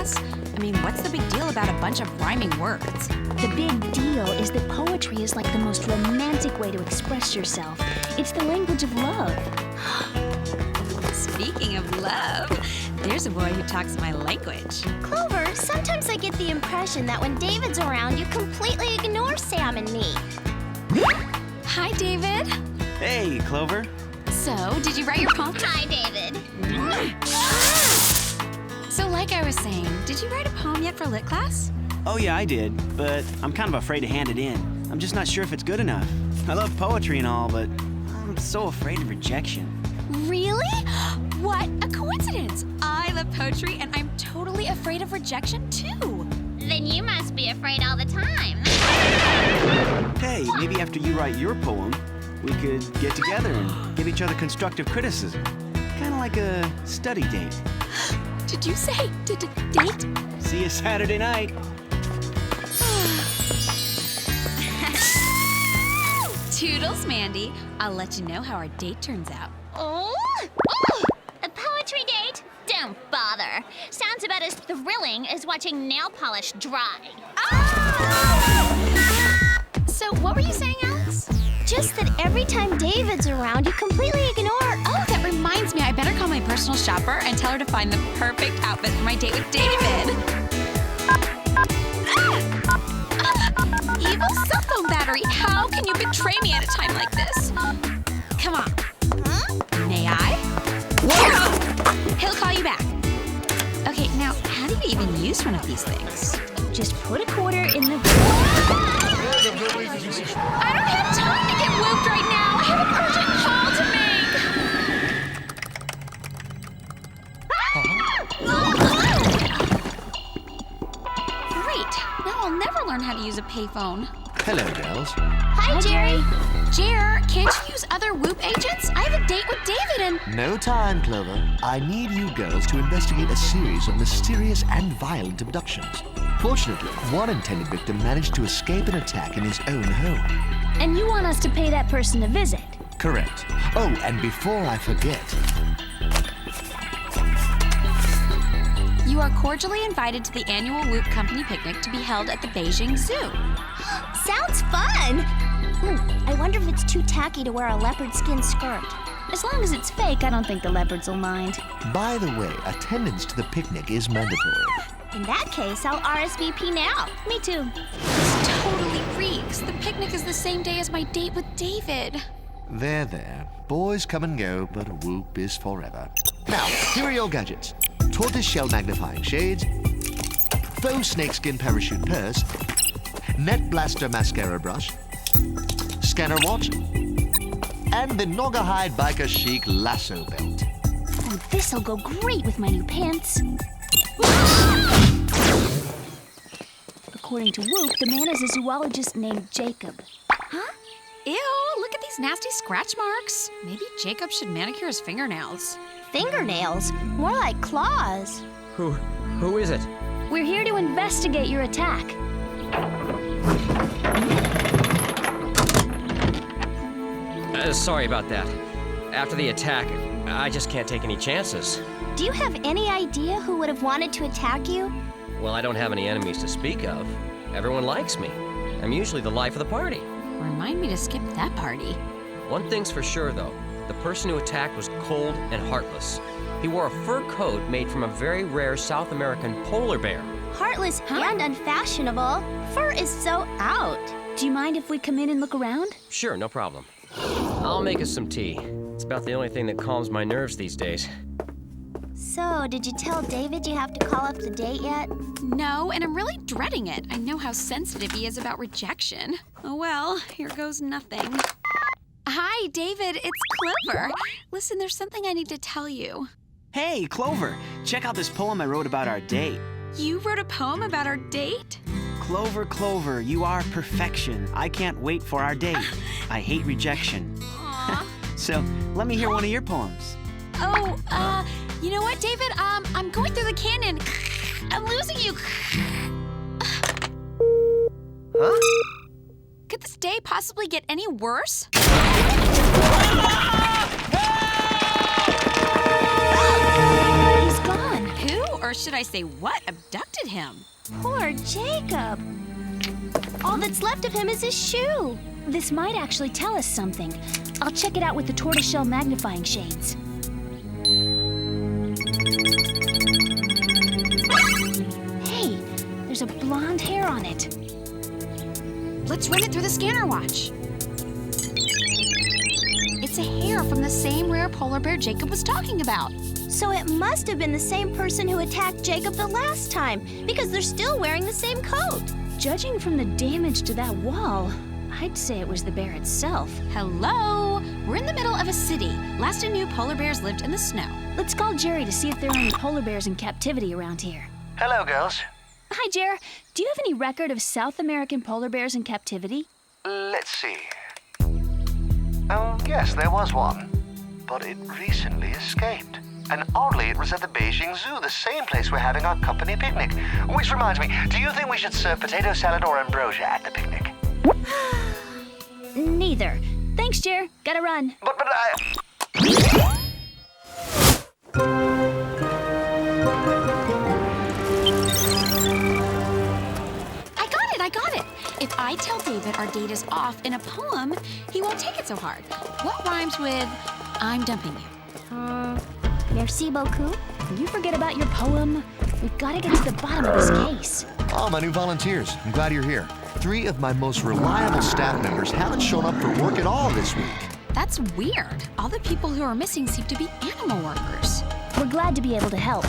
class? I mean, what's the big deal about a bunch of rhyming words? The big deal is that poetry is like the most romantic way to express yourself. It's the language of love. Speaking of love, there's a boy who talks my language. Clover, sometimes I get the impression that when David's around, you completely ignore Sam and me. Hi, David. Hey, Clover. So, did you write your poem? Hi, David. So, like I was saying, did you write a poem yet for lit class? Oh yeah, I did, but I'm kind of afraid to hand it in. I'm just not sure if it's good enough. I love poetry and all, but I'm so afraid of rejection. Really? What a coincidence! I love poetry and I'm totally afraid of rejection too. Then you must be afraid all the time. Hey, maybe after you write your poem, we could get together and give each other constructive criticism. Kind of like a study date. Did you say date? See you Saturday night. Toodles, Mandy. I'll let you know how our date turns out. Oh, a poetry date? Don't bother. Sounds about as thrilling as watching nail polish dry. So what were you saying, Alex? Just that every time David's around, you completely ignore. Oh, that reminds me. I better call my personal shopper and tell her to find the perfect outfit for my date with David. Evil cell phone battery. How can you betray me at a time like this? Come on. Huh? May I? Whoa! He'll call you back. Okay, now, how do you even use one of these things? Just put a quarter in the... I don't have time to get whooped right now. I have an urgent call to make. Great. Now I'll never learn how to use a payphone. Hello, girls. Hi, Jerry. Jer, can't you use other Whoop agents? I have a date with David and... No time, Clover. I need you girls to investigate a series of mysterious and violent abductions. Fortunately, one intended victim managed to escape an attack in his own home. And you want us to pay that person a visit? Correct. Oh, and before I forget, You are cordially invited to the annual Whoop Company picnic to be held at the Beijing Zoo. Sounds fun. I wonder if it's too tacky to wear a leopard skin skirt. As long as it's fake, I don't think the leopards will mind. by the way, attendance to the picnic is mandatory. In that case, I'll RSVP now. Me too. This totally reeks. The picnic is the same day as my date with David. There. Boys come and go, but Whoop is forever. Now, here are your gadgets. Tortoiseshell magnifying shades, faux snakeskin parachute purse, net blaster mascara brush, scanner watch, and the Naugahyde biker chic lasso belt. Oh, this'll go great with my new pants. According to Whoop, the man is a zoologist named Jacob. Huh? Ew, look at these nasty scratch marks. Maybe Jacob should manicure his fingernails. Fingernails? More like claws. Who is it? We're here to investigate your attack. Sorry about that. After the attack, I just can't take any chances. Do you have any idea who would have wanted to attack you? Well, I don't have any enemies to speak of. Everyone likes me. I'm usually the life of the party. Remind me to skip that party. One thing's for sure, though. The person who attacked was cold and heartless. He wore a fur coat made from a very rare South American polar bear. Heartless and unfashionable. Fur is so out. Do you mind if we come in and look around? Sure, no problem. I'll make us some tea. It's about the only thing that calms my nerves these days. So, did you tell David you have to call up the date yet? No, and I'm really dreading it. I know how sensitive he is about rejection. Oh well, here goes nothing. Hi, David, it's Clover. Listen, there's something I need to tell you. Hey, Clover, check out this poem I wrote about our date. You wrote a poem about our date? Clover, Clover, you are perfection. I can't wait for our date. I hate rejection. Aw. So, let me hear one of your poems. Oh, you know what, David? I'm going through the canyon. I'm losing you. Huh? Could this day possibly get any worse? He's gone. Who or should I say what, abducted him. Poor Jacob. All that's left of him is his shoe. This might actually tell us something. I'll check it out with the tortoiseshell magnifying shades. Hey, there's a blonde hair on it. Let's run it through the scanner watch. It's a hair from the same rare polar bear Jacob was talking about. So it must have been the same person who attacked Jacob the last time, because they're still wearing the same coat. Judging from the damage to that wall, I'd say it was the bear itself. Hello? We're in the middle of a city. Last I knew, polar bears lived in the snow. Let's call Jerry to see if there are any polar bears in captivity around here. Hello, girls. Hi, Jer. Do you have any record of South American polar bears in captivity? Let's see. Oh, yes, there was one. But it recently escaped. And oddly, it was at the Beijing Zoo, the same place we're having our company picnic. Which reminds me, do you think we should serve potato salad or ambrosia at the picnic? Neither. Thanks, Jer. Gotta run. But I got it. If I tell David our date is off in a poem, he won't take it so hard. What rhymes with I'm dumping you? Merci beaucoup. You forget about your poem. We've got to get to the bottom of this case. Oh, my new volunteers. I'm glad you're here. 3 of my most reliable staff members haven't shown up for work at all this week. That's weird. All the people who are missing seem to be animal workers. We're glad to be able to help.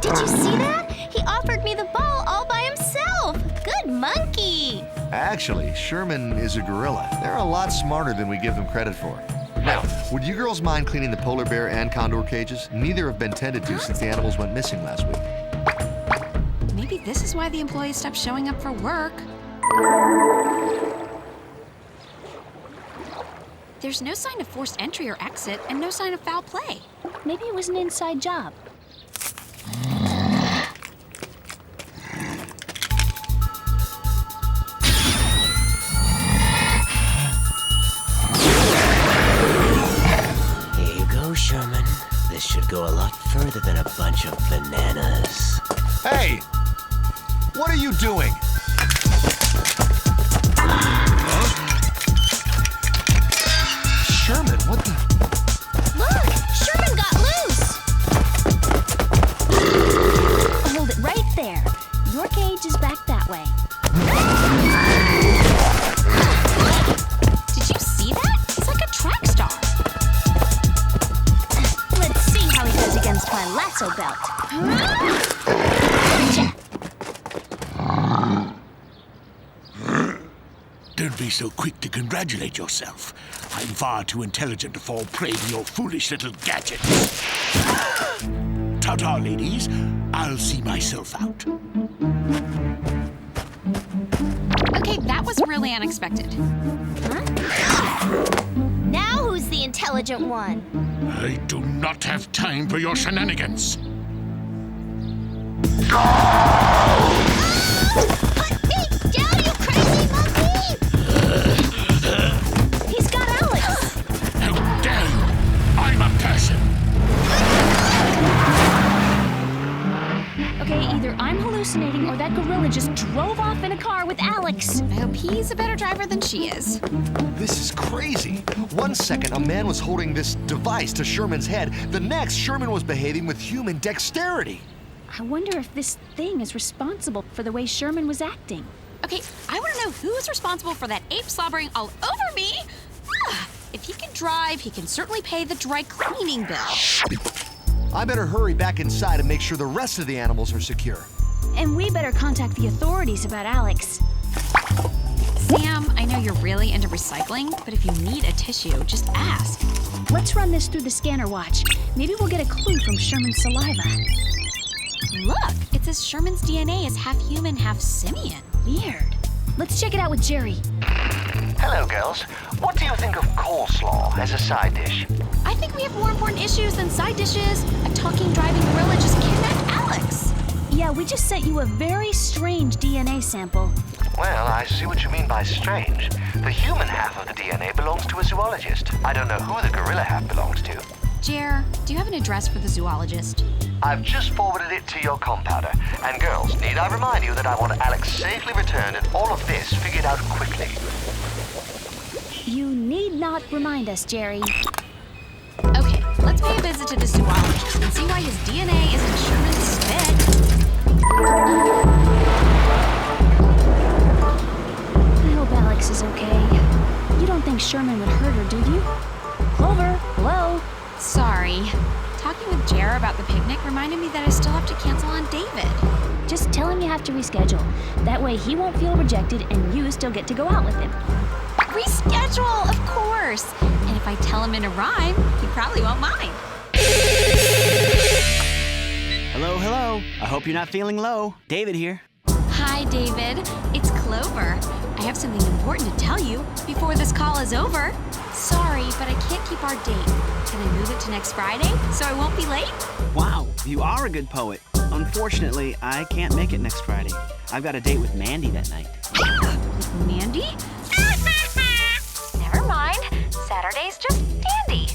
Did you see that? He offered me the ball all by himself. Good monkey. Actually, Sherman is a gorilla. They're a lot smarter than we give them credit for. Now, would you girls mind cleaning the polar bear and condor cages? Neither have been tended to since the animals went missing last week. Maybe this is why the employees stopped showing up for work. There's no sign of forced entry or exit, and no sign of foul play. Maybe it was an inside job. Sherman, this should go a lot further than a bunch of bananas. Hey! What are you doing? Sherman, what the? Look, Sherman got loose. Hold it right there. Your cage is back that way. Did you see that? It's like a track star. Let's see how he does against my lasso belt. Don't be so quick to congratulate yourself. I'm far too intelligent to fall prey to your foolish little gadgets. Ta-ta, ladies. I'll see myself out. Okay, that was really unexpected. Now who's the intelligent one? I do not have time for your shenanigans. Put me down, you crazy monkey! He's got Alex. How dare you! I'm a person. Okay, either I'm hallucinating or that gorilla just drove off in a car with Alex. I hope he's a better driver than she is. This is crazy. 1 second, a man was holding this device to Sherman's head. The next, Sherman was behaving with human dexterity. I wonder if this thing is responsible for the way Sherman was acting. Okay, I want to know who's responsible for that ape slobbering all over me. If he can drive, he can certainly pay the dry cleaning bill. I better hurry back inside and make sure the rest of the animals are secure. And we better contact the authorities about Alex. Sam, I know you're really into recycling, but if you need a tissue, just ask. Let's run this through the scanner watch. Maybe we'll get a clue from Sherman's saliva. Look, it says Sherman's DNA is half human, half simian. Weird. Let's check it out with Jerry. Hello, girls. What do you think of coleslaw as a side dish? I think we have more important issues than side dishes. A talking, driving gorilla just kidnapped Alex. Yeah, we just sent you a very strange DNA sample. Well, I see what you mean by strange. The human half of the DNA belongs to a zoologist. I don't know who the gorilla half belongs to. Jer, do you have an address for the zoologist? I've just forwarded it to your compounder. And girls, need I remind you that I want Alex safely returned and all of this figured out quickly. You need not remind us, Jerry. Okay, let's pay a visit to the zoologist and see why his DNA is in Sherman's spit. I hope Alex is okay. You don't think Sherman would hurt her, do you? Clover, hello? Sorry. Talking with Jer about the picnic reminded me that I still have to cancel on David. Just tell him you have to reschedule. That way he won't feel rejected and you still get to go out with him. Reschedule, of course. And if I tell him in a rhyme, he probably won't mind. Hello, hello. I hope you're not feeling low. David here. Hi, David. It's Clover. I have something important to tell you before this call is over. Sorry, but I can't keep our date. Can I move it to next Friday so I won't be late? Wow, you are a good poet. Unfortunately, I can't make it next Friday. I've got a date with Mandy that night. With Mandy? Never mind. Saturday's just dandy.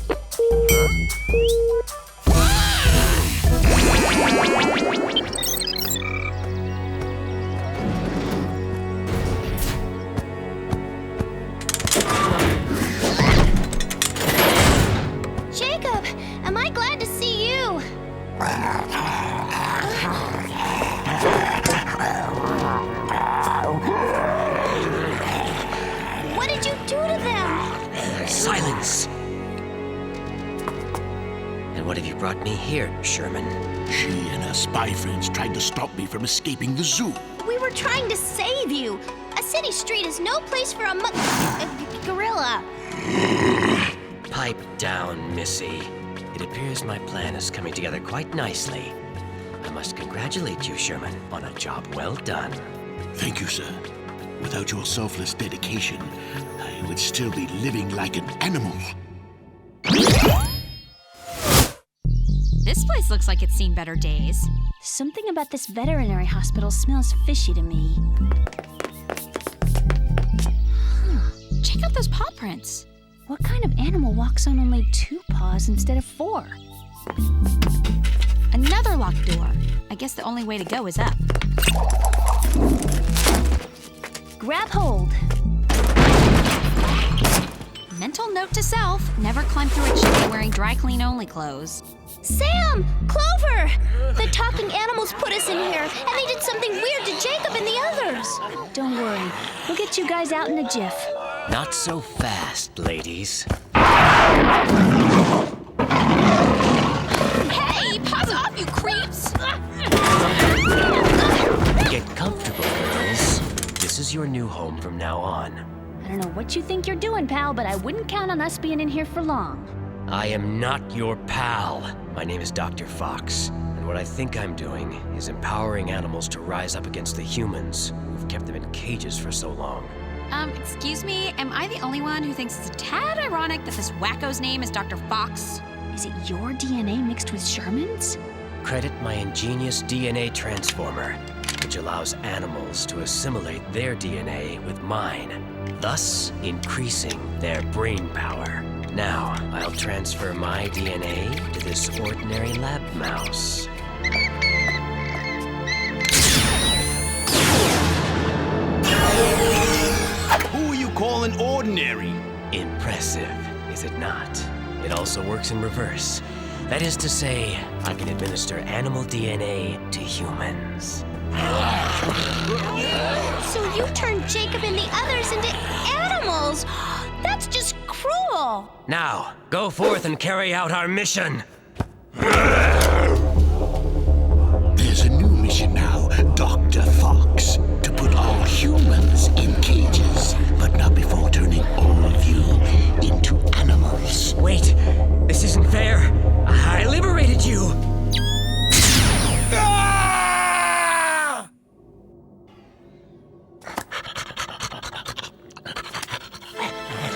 Jacob, am I glad to see you? What did you do to them? Silence! And what have you brought me here, Sherman? She and her spy friends tried to stop me from escaping the zoo. We were trying to save you. A city street is no place for a gorilla. Pipe down, Missy. It appears my plan is coming together quite nicely. I must congratulate you, Sherman, on a job well done. Thank you, sir. Without your selfless dedication, I would still be living like an animal. This place looks like it's seen better days. Something about this veterinary hospital smells fishy to me. Check out those paw prints. What kind of animal walks on only 2 paws instead of 4? Another locked door. I guess the only way to go is up. Grab hold. Mental note to self, never climb through a chimney wearing dry clean only clothes. Sam! Clover! The talking animals put us in here, and they did something weird to Jacob and the others. Don't worry. We'll get you guys out in a jiff. Not so fast, ladies. Hey, paws off, you creeps! Get comfortable, girls. This is your new home from now on. I don't know what you think you're doing, pal, but I wouldn't count on us being in here for long. I am not your pal. My name is Dr. Fox, and what I think I'm doing is empowering animals to rise up against the humans who've kept them in cages for so long. Excuse me, am I the only one who thinks it's a tad ironic that this wacko's name is Dr. Fox? Is it your DNA mixed with Sherman's? Credit my ingenious DNA transformer, which allows animals to assimilate their DNA with mine, thus increasing their brain power. Now, I'll transfer my DNA to this ordinary lab mouse. Who are you calling ordinary? Impressive, is it not? It also works in reverse. That is to say, I can administer animal DNA to humans. So you turned Jacob and the others into animals! That's just cruel! Now, go forth and carry out our mission! There's a new mission now, Dr. Fox, to put all humans in cages, but not before turning all of you into animals. Wait, this isn't fair. I liberated you!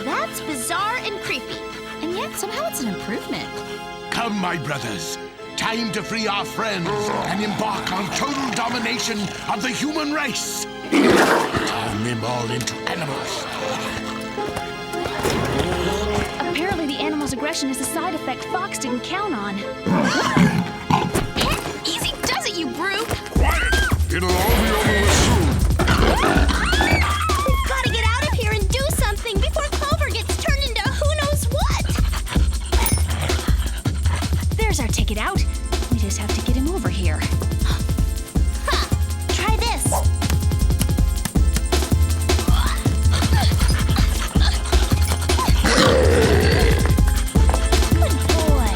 That's bizarre and creepy. And yet, somehow it's an improvement. Come, my brothers. Time to free our friends and embark on total domination of the human race. Turn them all into animals. Apparently the animal's aggression is a side effect Fox didn't count on. Easy does it, you brute! It'll all be over with soon. We've got to get out of here and do something before Clover gets turned into who knows what! There's our ticket out. We just have to get him over here. Ha! Try this. Good boy.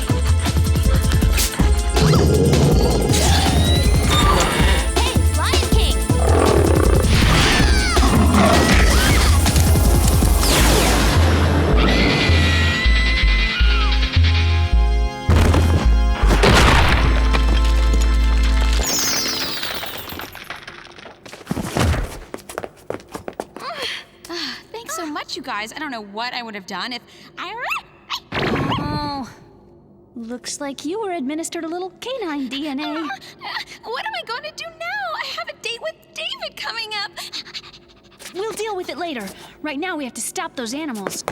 Hey, Lion King! Thanks so much, you guys. I don't know what I would have done if I... Oh, looks like you were administered a little canine DNA. What am I going to do now? I have a date with David coming up. We'll deal with it later. Right now we have to stop those animals.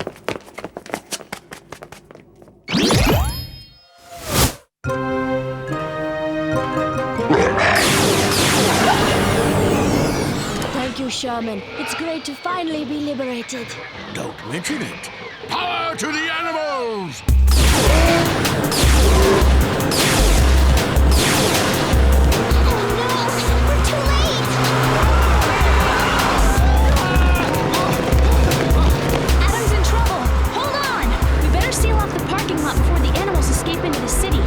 Thank you, Shaman. It's great to finally be liberated. Don't mention it. Power to the animals! We're too late! Adam's in trouble. Hold on. We better seal off the parking lot before the animals escape into the city.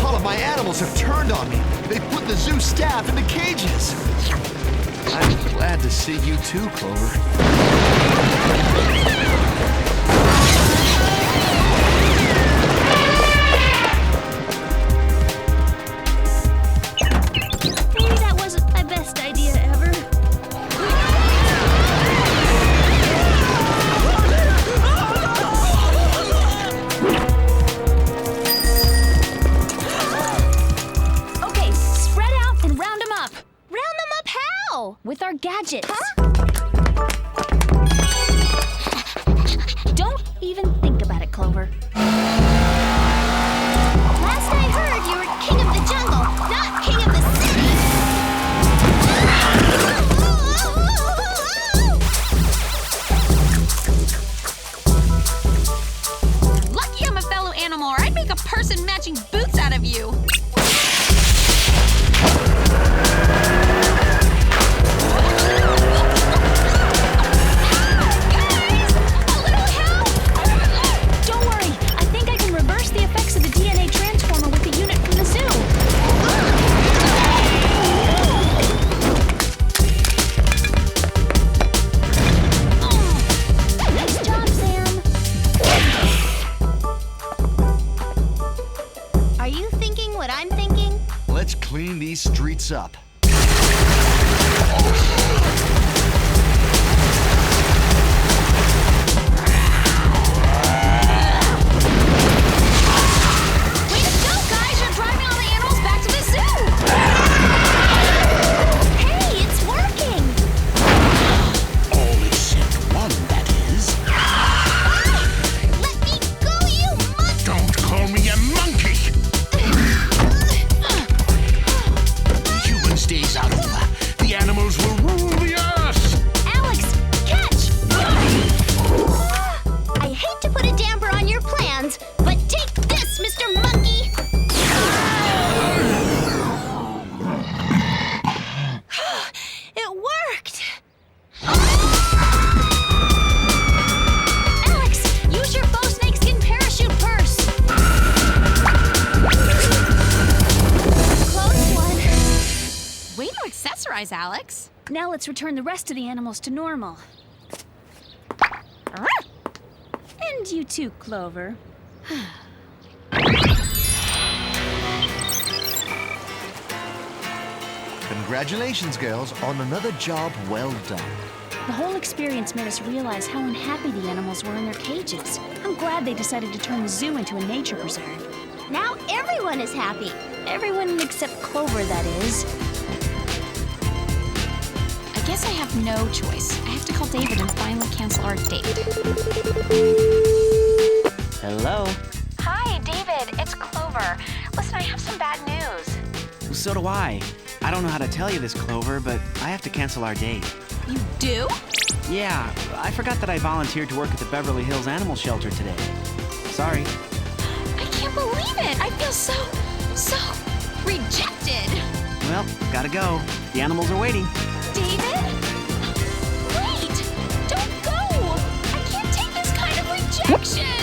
All of my animals have turned on me. They put the zoo staff in the cages. I'm glad to see you too, Clover. Maybe that wasn't my best idea ever. Okay, spread out and round them up. Round them up how? With our gadgets. Don't even think about it, Clover. Last I heard, you were king of the jungle, not king of the city. Lucky I'm a fellow animal, or I'd make a person-matching boots out of you. Guys, a little help! Don't worry, I think I can reverse the effects of the DNA transformer with the unit from the zoo. Nice job, Sam. Are you thinking what I'm thinking? Let's clean these streets up. Way to go, guys! You're driving all the animals back to the zoo! Hey, it's working! All except one, that is. Let me go, you monkey! Don't call me a monkey! Humans' days are over. The animals will rule the earth! Alex, catch! I hate to put a damper on your plans, but take this, Mr. Monkey! It worked! Alex, use your faux snakeskin parachute purse! Close one. Way to accessorize, Alex. Now let's return the rest of the animals to normal. And you too, Clover. Congratulations, girls, on another job well done. The whole experience made us realize how unhappy the animals were in their cages. I'm glad they decided to turn the zoo into a nature preserve. Now everyone is happy. Everyone except Clover, that is. I guess guess I have no choice. I have to call David and finally cancel our date. Hello? Hi, David. It's Clover. Listen, I have some bad news. Well, so do I. I don't know how to tell you this, Clover, but I have to cancel our date. You do? Yeah, I forgot that I volunteered to work at the Beverly Hills Animal Shelter today. Sorry. I can't believe it. I feel so rejected. Well, gotta go. The animals are waiting. David? Wait! Don't go! I can't take this kind of rejection!